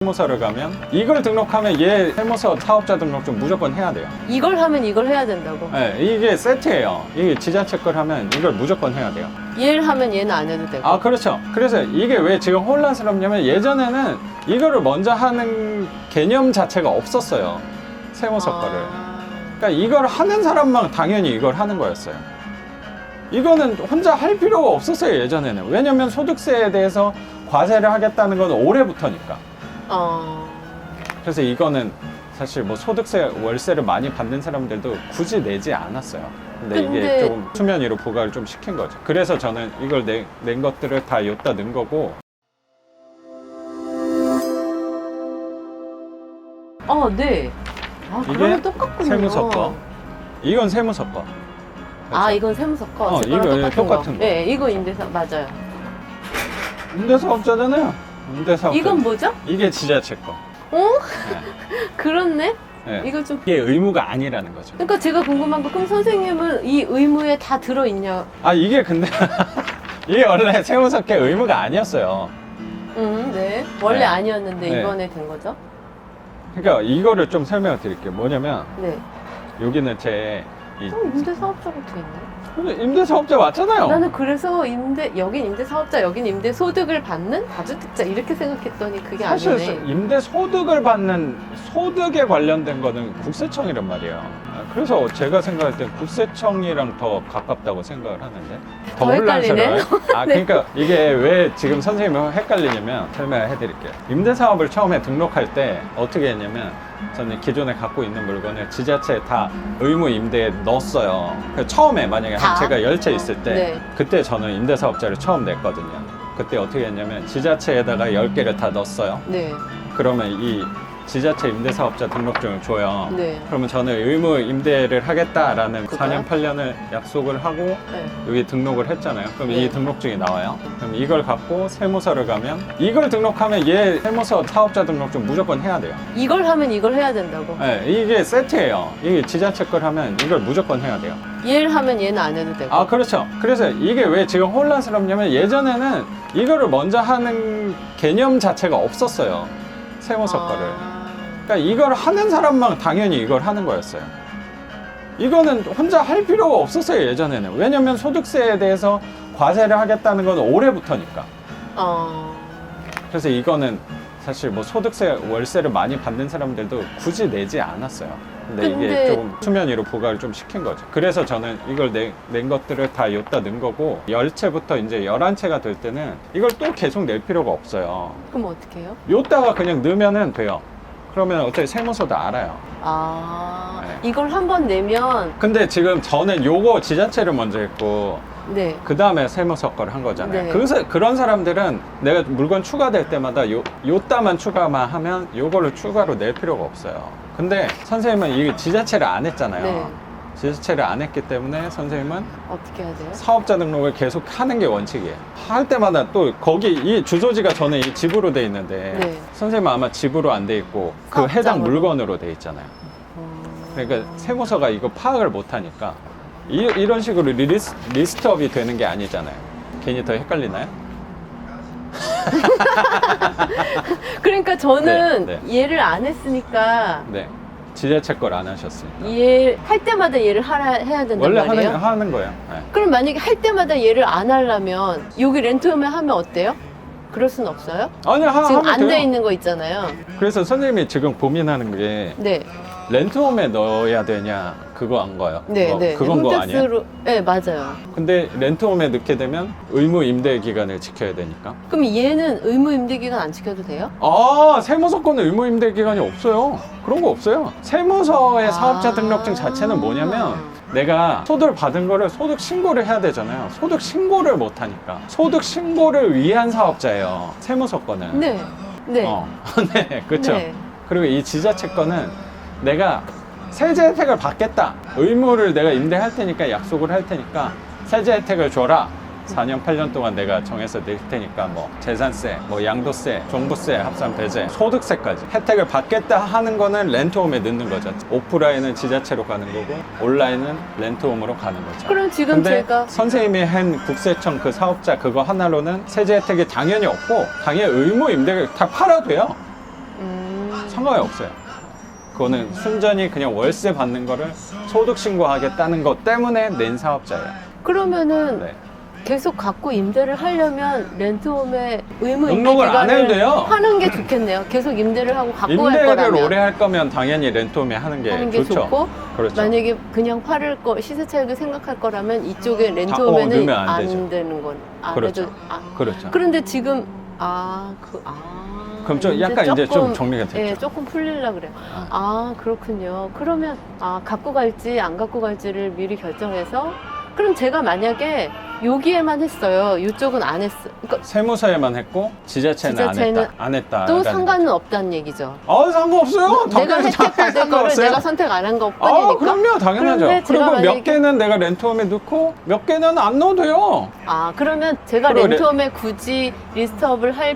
세무서를 가면 이걸 등록하면 얘 세무서 사업자 등록증 무조건 해야 돼요. 이걸 하면 이걸 해야 된다고? 네, 이게 세트예요. 이게 지자체 걸 하면 이걸 무조건 해야 돼요. 얘를 하면 얘는 안 해도 되고. 아, 그렇죠. 그래서 이게 왜 지금 혼란스럽냐면 예전에는 이거를 먼저 하는 개념 자체가 없었어요. 세무서 거를. 그러니까 이걸 하는 사람만 당연히 이걸 하는 거였어요. 이거는 혼자 할 필요가 없었어요, 예전에는. 왜냐면 소득세에 대해서 과세를 하겠다는 건 올해부터니까. 그래서 이거는 사실 뭐 소득세, 월세를 많이 받는 사람들도 굳이 내지 않았어요. 근데 이게 조금 수면 위로 부과를 좀 시킨 거죠. 그래서 저는 이걸 낸 것들을 다 여기다 넣은 거고. 네. 그러면 똑같군요. 세무서 거. 이건 세무서 거. 그렇죠? 이건 세무서 거. 이거 똑같은 거. 네, 이거 임대사 맞아요. 임대사업자잖아요. 임대사업자. 이건 뭐죠? 이게 지자체 거. 그렇네. 네. 이거 좀. 이게 의무가 아니라는 거죠. 그러니까 제가 궁금한 거, 그럼 선생님은 이 의무에 다 들어있냐? 이게 근데 이게 원래 세무서계 의무가 아니었어요. 네. 원래 네. 아니었는데 네. 이번에 된 거죠? 그러니까 이거를 좀 설명을 드릴게요. 뭐냐면 네. 여기는 제 임대사업자가 돼 있네. 임대사업자 맞잖아요. 나는 그래서 여긴 임대사업자, 여긴 임대소득을 받는 다주택자 이렇게 생각했더니 그게 사실 아니네. 임대소득을 받는 소득에 관련된 거는 국세청이란 말이에요. 그래서 제가 생각할 땐 국세청이랑 더 가깝다고 생각을 하는데 더 헷갈리네. 네. 그러니까 이게 왜 지금 선생님이 헷갈리냐면 설명을 해드릴게요. 임대사업을 처음에 등록할 때 어떻게 했냐면 저는 기존에 갖고 있는 물건을 지자체에 다 의무 임대에 넣었어요. 처음에 만약에 제가 10채 있을 때 네. 그때 저는 임대사업자를 처음 냈거든요. 그때 어떻게 했냐면 지자체에다가 10개를 다 넣었어요. 네. 그러면 이 지자체 임대사업자 등록증을 줘요. 네. 그러면 저는 의무 임대를 하겠다라는 그거요? 4년, 8년을 약속을 하고 네. 여기 등록을 했잖아요. 그럼 네. 이 등록증이 나와요. 그럼 이걸 갖고 세무서를 가면 이걸 등록하면 얘 세무서 사업자 등록증 무조건 해야 돼요. 이걸 하면 이걸 해야 된다고? 네, 이게 세트예요. 이게 지자체 걸 하면 이걸 무조건 해야 돼요. 얘를 하면 얘는 안 해도 되고. 그렇죠. 그래서 이게 왜 지금 혼란스럽냐면 예전에는 이거를 먼저 하는 개념 자체가 없었어요. 세무서 거를. 그러니까 이걸 하는 사람만 당연히 이걸 하는 거였어요. 이거는 혼자 할 필요가 없었어요, 예전에는. 왜냐면 소득세에 대해서 과세를 하겠다는 건 올해부터니까. 그래서 이거는 사실 뭐 소득세, 월세를 많이 받는 사람들도 굳이 내지 않았어요. 근데 이게 조금 수면 위로 부과를 좀 시킨 거죠. 그래서 저는 이걸 낸 것들을 다 여기다 넣은 거고 10채부터 이제 11채가 될 때는 이걸 또 계속 낼 필요가 없어요. 그럼 어떻게 해요? 여기다가 그냥 넣으면 돼요. 그러면 어차피 세무서도 알아요. 네. 이걸 한번 내면. 근데 지금 저는 요거 지자체를 먼저 했고 네. 그 다음에 세무서 거를 한 거잖아요. 네. 그런 사람들은 내가 물건 추가될 때마다 요따만 추가만 하면 요거를 추가로 낼 필요가 없어요. 근데 선생님은 이 지자체를 안 했잖아요. 네. 지자체를 안 했기 때문에 선생님은 어떻게 해야 돼요? 사업자 등록을 계속 하는 게 원칙이에요. 할 때마다 또 거기 이 주소지가 저는 이 집으로 돼 있는데 네. 선생님은 아마 집으로 안 돼 있고 그 사업장으로. 해당 물건으로 돼 있잖아요. 그러니까 세무서가 이거 파악을 못 하니까 이런 식으로 리스트업이 되는 게 아니잖아요. 괜히 더 헷갈리나요? 그러니까 저는 네, 얘를 안 했으니까 네. 지자체 걸 안 하셨으니까. 얘 할 때마다 얘를 해야 된단 원래 말이에요? 하는 거예요. 네. 그럼 만약에 할 때마다 얘를 안 하려면 여기 렌트홈에 하면 어때요? 그럴 순 없어요? 아니, 지금 하면 안 돼요. 돼 있는 거 있잖아요. 그래서 선생님이 지금 고민하는 게 네. 렌트홈에 넣어야 되냐 그거 안 거예요? 네, 네. 그건 거 아니에요? 네, 맞아요. 근데 렌트홈에 넣게 되면 의무 임대 기간을 지켜야 되니까. 그럼 얘는 의무 임대 기간 안 지켜도 돼요? 세무서권은 의무 임대 기간이 없어요. 그런 거 없어요. 세무서의 사업자 등록증 자체는 뭐냐면 내가 소득을 받은 거를 소득 신고를 해야 되잖아요. 소득 신고를 못 하니까. 소득 신고를 위한 사업자예요. 세무서권은. 네. 네. 네, 그렇죠. 네. 그리고 이 지자체 거는 내가 세제 혜택을 받겠다. 의무를 내가 임대할 테니까 약속을 할 테니까 세제 혜택을 줘라. 4년, 8년 동안 내가 정해서 낼 테니까 뭐 재산세, 뭐 양도세, 종부세, 합산 배제, 소득세까지 혜택을 받겠다 하는 거는 렌트홈에 넣는 거죠. 오프라인은 지자체로 가는 거고 온라인은 렌트홈으로 가는 거죠. 그럼 지금 근데 제가 선생님이 한 국세청 그 사업자 그거 하나로는 세제 혜택이 당연히 없고 당연히 의무 임대를 다 팔아도 돼요. 상관이 없어요. 그거는 순전히 그냥 월세 받는 거를 소득 신고하겠다는 것 때문에 낸 사업자예요. 그러면은 네. 계속 갖고 임대를 하려면 렌트홈에 의무 임대 등록을 안 해도 기간을 돼요. 하는 게 좋겠네요. 계속 임대를 하고 갖고 갈 임대를 거라면 오래 할 거면 당연히 렌트홈에 하는 게 하는 게 좋죠. 좋고 그렇죠. 만약에 그냥 팔을 거 시세 차익을 생각할 거라면 이쪽에 렌트홈에는 넣으면 안 안 되죠. 되는 건 안 그렇죠. 해도 그렇죠. 그런데 지금 그럼 좀 약간 이제 좀 정리가 됐죠. 예, 조금 풀리려 그래요. 그렇군요. 그러면 갖고 갈지 안 갖고 갈지를 미리 결정해서 그럼 제가 만약에 여기에만 했어요. 이쪽은 안 했어. 그러니까 세무서에만 했고 지자체는 지자체는 안 했다. 또 상관은 없다는 얘기죠. 상관없어요. 내가 당연히 획득받을 거를 상관없어요. 내가 선택 안 한 것뿐이니까. 그럼요, 당연하죠. 그런데 제가 그리고 몇 만약에- 개는 내가 렌트홈에 넣고 몇 개는 안 넣어도 돼요. 그러면 제가 그리고 렌트홈에 굳이 리스트업을 할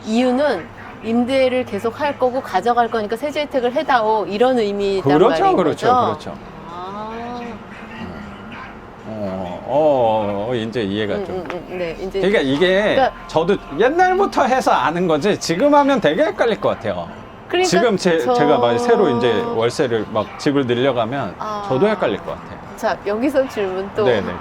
이유는 임대를 계속 할 거고 가져갈 거니까 세제 혜택을 해다오 이런 의미다 그렇죠, 말인 그렇죠, 거죠? 그렇죠. 이제 이해가 좀. 네, 이제 그러니까 이게 그러니까- 저도 옛날부터 해서 아는 거지 지금 하면 되게 헷갈릴 것 같아요. 그러니까 지금 제가 막 새로 이제 월세를 막 집을 늘려가면 아. 저도 헷갈릴 것 같아요. 자 여기서 질문 또 네네.